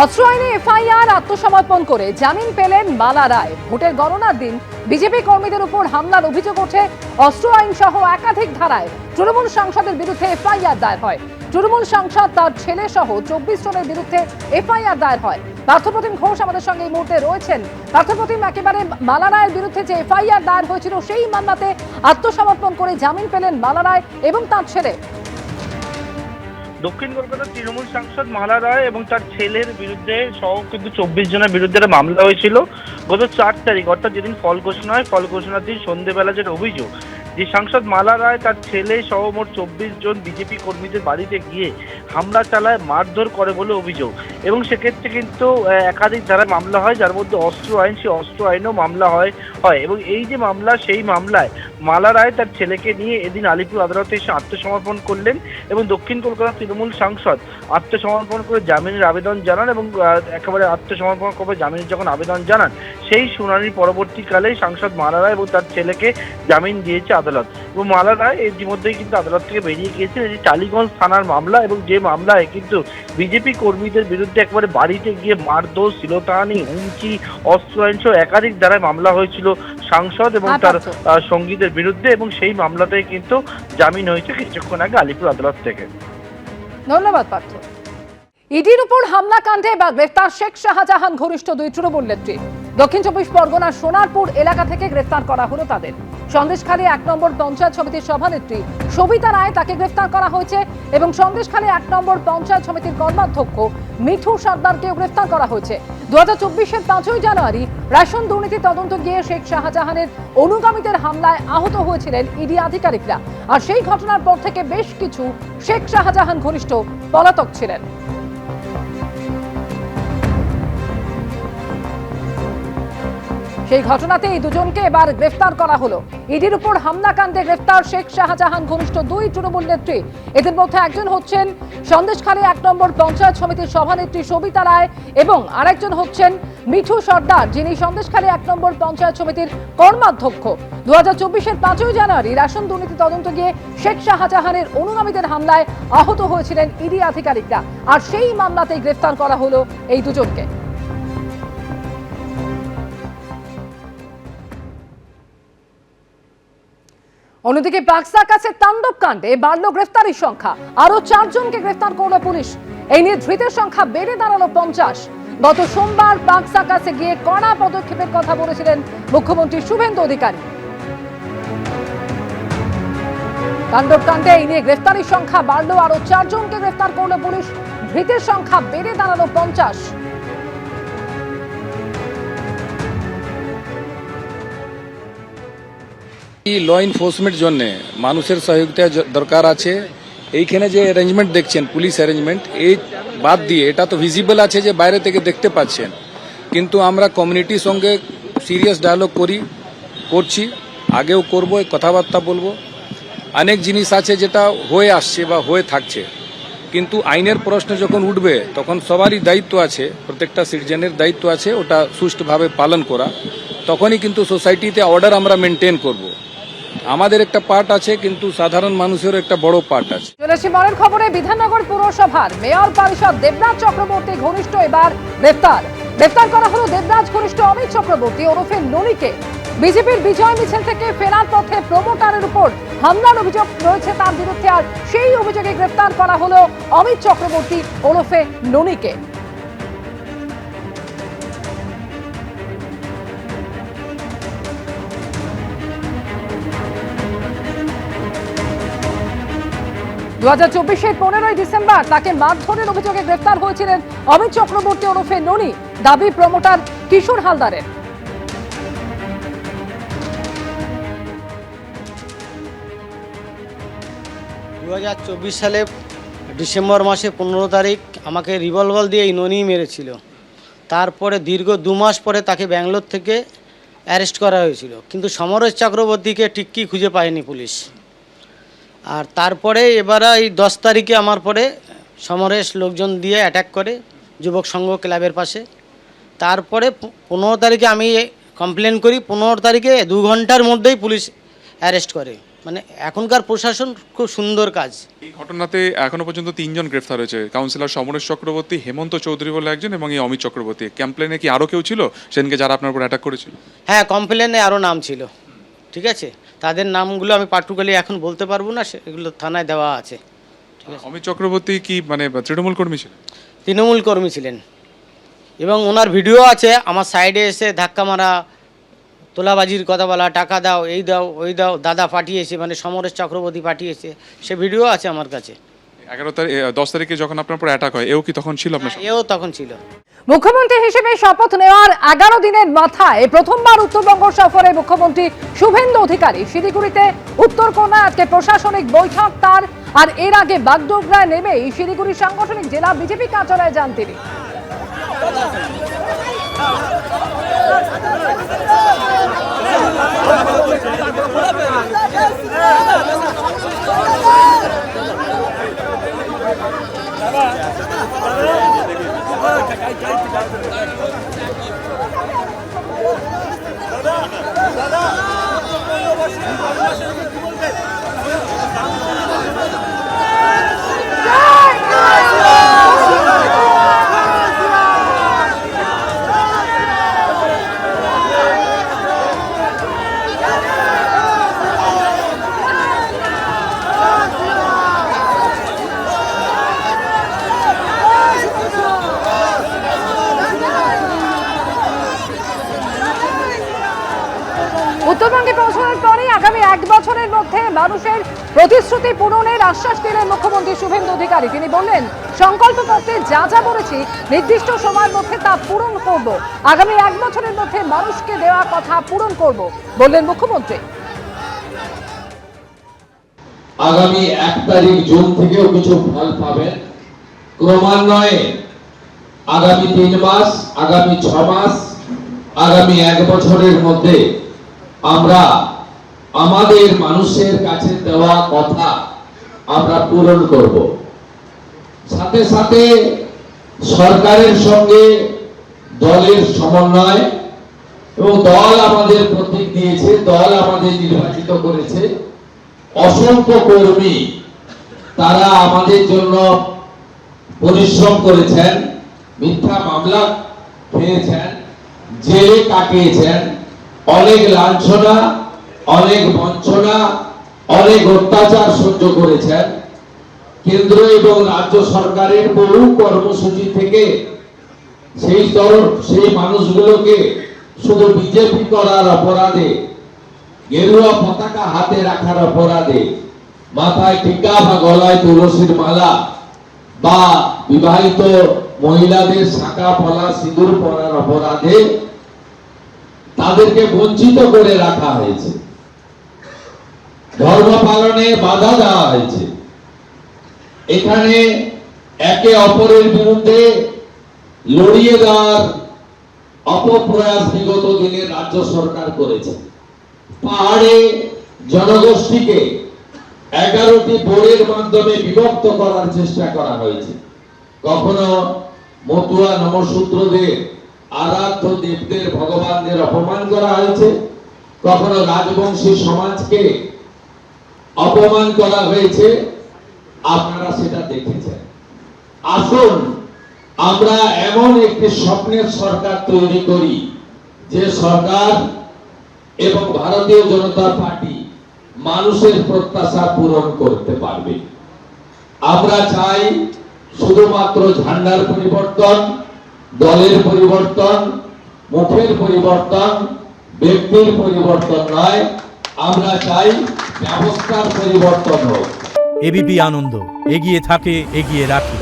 অস্ত্র আইনে এফআইআর আত্মসমর্পণ করে জামিন পেলেন মালা রায়। ভোটের গণনার দিন বিজেপি কর্মীদের উপর হামলার অভিযোগ ওঠে। অস্ত্র আইন সহ একাধিক ধারায় তৃণমূল সাংসদের বিরুদ্ধে এফআইআর দায়ের হয়। তৃণমূল সাংসদ তার ছেলে সহ 24 জনের বিরুদ্ধে এফআইআর দায়ের হয়। পার্থপ্রতিম ঘোষ আমাদের সঙ্গে এই মুহূর্তে রয়েছেন। পার্থপ্রতিম, একেবারে মালা রায়ের বিরুদ্ধে যে এফআইআর দায়ের হয়েছিল সেই মামলাতে আত্মসমর্পণ করে জামিন পেলেন মালা রায় এবং তার ছেলে। দক্ষিণ কলকাতার তৃণমূল সাংসদ মালা রায় এবং তার ছেলের বিরুদ্ধে সহ কিন্তু 24 জনের বিরুদ্ধে একটা মামলা হয়েছিল গত 4 তারিখ, অর্থাৎ যেদিন ফল ঘোষণা হয়। ফল ঘোষণার দিন সন্ধ্যেবেলা যেটা অভিযোগ, যে সাংসদ মালা রায় তার ছেলে সহ মোট 24 জন বিজেপি কর্মীদের বাড়িতে গিয়ে হামলা চালায়, মারধর করে বলে অভিযোগ। এবং সেক্ষেত্রে কিন্তু একাধিক ধারায় মামলা হয়, যার মধ্যে অস্ত্র আইন, সেই অস্ত্র আইনেও মামলা হয়। এবং এই যে মামলা, সেই মামলায় মালা রায় তার ছেলেকে নিয়ে এদিন আলিপুর আদালতে এসে আত্মসমর্পণ করলেন এবং দক্ষিণ কলকাতার তৃণমূল সাংসদ আত্মসমর্পণ করে জামিনের আবেদন জানান এবং একেবারে আত্মসমর্পণ করে জামিনের যখন আবেদন জানান, সেই শুনানির পরবর্তীকালে সাংসদ মালা রায় এবং তার ছেলেকে জামিন দিয়েছে আদালত। এবং মালা রায় ইতিমধ্যেই কিন্তু আদালত থেকে বেরিয়ে গিয়েছেন। এটি টালিগঞ্জ থানার মামলা এবং যে মামলায় কিন্তু বিজেপি কর্মীদের বিরুদ্ধে একবারে বাড়িতে গিয়ে মারধর, শ্লীলতাহানি, হুমকি, অস্ত্র আইন সহ একাধিক ধারায় মামলা হয়েছিল সাংসদ এবং তার সঙ্গীদের বিরুদ্ধে, এবং সেই মামলাতে কিন্তু জামিন হয়েছে কিছুক্ষণ আগে আলিপুর আদালত থেকে। ধন্যবাদ পার্থ। ইডির উপর হামলা কাণ্ডে বা গ্রেফতার শেখ শাহজাহান ঘনিষ্ঠ দুই তৃণমূল নেত্রী। দক্ষিণ 24 পরগনার সোনারপুর এলাকা থেকে গ্রেফতার করা হলো তাদের। সন্দেশখালী 1 নম্বর পঞ্চায়েত সমিতির সভানেত্রী সবিতা রায়, তাকে গ্রেফতার করা হয়েছে এবং সন্দেশখালী 1 নম্বর পঞ্চায়েত সমিতির কর্মাধ্যক্ষ মিঠু সর্দারকেও গ্রেফতার করা হয়েছে। 2024-এর 5ই জানুয়ারি রেশন দুর্নীতি তদন্ত গিয়ে শেখ শাহজাহানের অনুগামীদের হামলায় আহত হয়েছিলেন ইডি আধিকারিকরা। আর সেই ঘটনার পর থেকে বেশ কিছু শেখ শাহজাহান ঘনিষ্ঠ পলাতক ছিলেন। সেই ঘটনাতে এই দুজনকে এবার গ্রেফতার করা হলো। ইডির উপর হামলাকাণ্ডে গ্রেফতার শেখ শাহজাহান ঘনিষ্ঠ দুই তৃণমূল নেত্রী। এদের মধ্যে একজন হচ্ছেন সন্দেশখালী 1 নম্বর পঞ্চায়েত সমিতির সভানেত্রী সবিতা রায় এবং আরেকজন হচ্ছেন মিঠু সর্দার, যিনি সন্দেশখালী 1 নম্বর পঞ্চায়েত সমিতির কর্মাধ্যক্ষ। 2024-এর 5ই জানুয়ারি রেশন দুর্নীতি তদন্ত গিয়ে শেখ শাহজাহানের অনুগামীদের হামলায় আহত হয়েছিলেন ইডি আধিকারিকরা। আর সেই মামলাতেই গ্রেফতার করা হলো এই দুজনকে। অন্যদিকে বাক্সার কাছে তাণ্ডব কাণ্ডে বাড়ল গ্রেফতারির সংখ্যা। আরো 4 জনকে গ্রেফতার করল পুলিশ। এই নিয়ে ধৃতের সংখ্যা বেড়ে দাঁড়ালো 50। গত সোমবার বাক্সার কাছে গিয়ে কড়া পদক্ষেপের কথা বলেছিলেন মুখ্যমন্ত্রী শুভেন্দু অধিকারী। তাণ্ডব কাণ্ডে এই নিয়ে গ্রেফতারির সংখ্যা বাড়লো, আরো 4 জনকে গ্রেফতার করল পুলিশ। ধৃতের সংখ্যা বেড়ে দাঁড়ালো 50। ল এনফোর্সমেন্ট জন্য মানুষের সহযোগিতা দরকার আছে। এইখানে যে অ্যারেঞ্জমেন্ট দেখছেন, পুলিশ অ্যারেঞ্জমেন্ট, এই বাদ দিয়ে এটা তো ভিজিবল আছে যে বাইরে থেকে দেখতে পাচ্ছেন, কিন্তু আমরা কমিউনিটির সঙ্গে সিরিয়াস ডায়ালগ করছি, আগেও করব, কথাবার্তা বলবো। অনেক জিনিস আছে যেটা হয়ে আসছে বা হয়ে থাকছে, কিন্তু আইনের প্রশ্ন যখন উঠবে তখন সবারই দায়িত্ব আছে, প্রত্যেকটা সিটিজেনের দায়িত্ব আছে ওটা সুষ্ঠুভাবে পালন করা। তখনই কিন্তু সোসাইটিতে অর্ডার আমরা মেনটেন করব। আমাদের একটা পার্ট আছে, কিন্তু সাধারণ মানুষের একটা বড় পার্ট আছে। চলেছি মনের খবরে। বিধাননগর পুরসভার মেয়র পরিষদ দেবরাজ চক্রবর্তী ঘনিষ্ঠ এবার গ্রেফতার করা হলো দেবরাজ ঘনিষ্ঠ অমিত চক্রবর্তী ওরফে ননিকে। বিজেপির বিজয় মিছিল থেকে ফেরার পথে প্রমোটারের উপর হামলার অভিযোগ রয়েছে তার বিরুদ্ধে, আর সেই অভিযোগে গ্রেফতার করা হলো অমিত চক্রবর্তী ওরফে ননিকে। দু 2024-এর 15ই ডিসেম্বর তাকে মারধরের অভিযোগে গ্রেফতার হয়েছিলেন অমিত চক্রবর্তী ওরফে ননি, দাবি প্রমোটার কিশোর হালদারের। 2024 সালে ডিসেম্বর মাসে 15 তারিখ আমাকে রিভলভার দিয়ে এই ননি মেরেছিল। তারপরে দীর্ঘ 2 মাস পরে তাকে ব্যাঙ্গালোর থেকে অ্যারেস্ট করা হয়েছিল, কিন্তু সমরেশ চক্রবর্তীকে টিক্কি খুঁজে পায়নি পুলিশ। আর তারপরে এবার এই 10 তারিখে আমার পরে সমরেশ লোকজন দিয়ে অ্যাটাক করে যুবক সংঘ ক্লাবের পাশে। তারপরে 15 তারিখে আমি কমপ্লেন করি, 15 তারিখে 2 ঘন্টার মধ্যেই পুলিশ অ্যারেস্ট করে। মানে এখনকার প্রশাসন খুব সুন্দর কাজ। এই ঘটনাতে এখনো পর্যন্ত 3 জন গ্রেফতার হয়েছে, কাউন্সিলর সমরেশ চক্রবর্তী, হেমন্ত চৌধুরী বলে একজন এবং এই অমিত চক্রবর্তী। কমপ্লেনে কি আরও কেউ ছিল সেদিনকে যারা আপনার উপর অ্যাটাক করেছিল? হ্যাঁ, কমপ্লেনে আরও নাম ছিল, ঠিক আছে। তাদের নামগুলো আমি পার্টিকুলারলি এখন বলতে পারবো না, সেগুলো থানায় দেওয়া আছে। অমিত চক্রবর্তী কি মানে তৃণমূল কর্মী ছিলেন? তৃণমূল কর্মী ছিলেন এবং ওনার ভিডিও আছে, আমার সাইডে এসে ধাক্কা মারা, তোলাবাজির কথা বলা, টাকা দাও, এই দাও, ওই দাও, দাদা পাঠিয়েছে, মানে সমরেশ চক্রবর্তী পাঠিয়েছে, সে ভিডিও আছে আমার কাছে। 10 তারিখে যখন আপনার উপর অ্যাটাক হয়, এও কি তখন ছিল আপনার সঙ্গে? এও তখন ছিল। মুখ্যমন্ত্রী হিসেবে শপথ নেওয়ার 11 দিনের মাথায় প্রথমবার উত্তরবঙ্গ সফরে মুখ্যমন্ত্রী শুভেন্দু অধিকারী শিলিগুড়িতে উত্তরকোনা। আজকে প্রশাসনিক বৈঠক তার, আর এর আগে বাগডোগরায় নেমে শিলিগুড়ি সাংগঠনিক জেলা বিজেপি কার্যালয়ে যান তিনি। উত্তরবঙ্গে পৌঁছানোর পরে আগামী 1 বছরের মধ্যে মানুষের প্রতিশ্রুতি পূরণের আশ্বাস দিলেন মুখ্যমন্ত্রী শুভেন্দু অধিকারী। তিনি বললেন, সংকল্পপত্রে যা যা বলেছি নির্দিষ্ট সময়ের মধ্যে তা পূরণ করব, আগামী 1 বছরের মধ্যে মানুষকে দেওয়া কথা পূরণ করব বললেন মুখ্যমন্ত্রী। আগামী 1 তারিখ জুন থেকেও কিছু ফল পাবেন ক্রমান্বয়ে। আগামী 3 মাস, আগামী 6 মাস, আগামী 1 বছরের মধ্যে আমরা আমাদের মানুষের কাছে দেওয়া কথা আমরা পূরণ করব। সাথে সাথে সরকারের সঙ্গে দলের সমন্বয়, এবং দল আমাদের প্রতীক দিয়েছে, দল আমাদের নির্বাচিত করেছে, অসংখ্য কর্মী তারা আমাদের জন্য পরিশ্রম করেছেন, মিথ্যা মামলা খেয়েছেন, জেলে কাটিয়েছেন, অনেক লাঞ্ছনা, অনেক বঞ্চনা, অনেক অত্যাচার সহ্য করেছেন। কেন্দ্র এবং রাজ্য সরকারের বহু কর্মসূচি থেকে সেই মানুষগুলোকে শুধু বিজেপি করার অপরাধে, গেরুয়া পতাকা হাতে রাখার অপরাধে, মাথায় টিকা বা গলায় তুলসীর মালা বা বিবাহিত মহিলাদের শাঁখা পলা সিঁদুর পরার অপরাধে তাদেরকে বঞ্চিত করে রাখা হয়েছে, ধর্ম পালনে বাধা দেওয়া হয়েছে। এখানে একে অপরের বিরুদ্ধে লড়িয়ে দেওয়ার অপপ্রয়াস বিগত দিনে রাজ্য সরকার করেছে। পাহাড়ে জনগোষ্ঠীকে 11টি বোর্ডের মাধ্যমে বিভক্ত করার চেষ্টা করা হয়েছে। কখনো মতুয়া নমশূদ্রদের, আরাধ্য দেবদের, ভগবানদের অপমান করা হয়েছে, কখনো রাজবংশী সমাজকে অপমান করা হয়েছে। আপনারা সেটা দেখেছেন। আসুন আমরা এমন একটি স্বপ্নের সরকার তৈরি করি, যে সরকার এবং ভারতীয় জনতা পার্টি মানুষের প্রত্যাশা পূরণ করতে পারবে। আমরা চাই শুধুমাত্র ঝান্ডার পরিবর্তন, দলের পরিবর্তন, মুখের পরিবর্তন, ব্যক্তির পরিবর্তন নয়, আমরা চাই ব্যবস্থার পরিবর্তন হোক। এবিপি আনন্দ, এগিয়ে থাকে, এগিয়ে রাখে।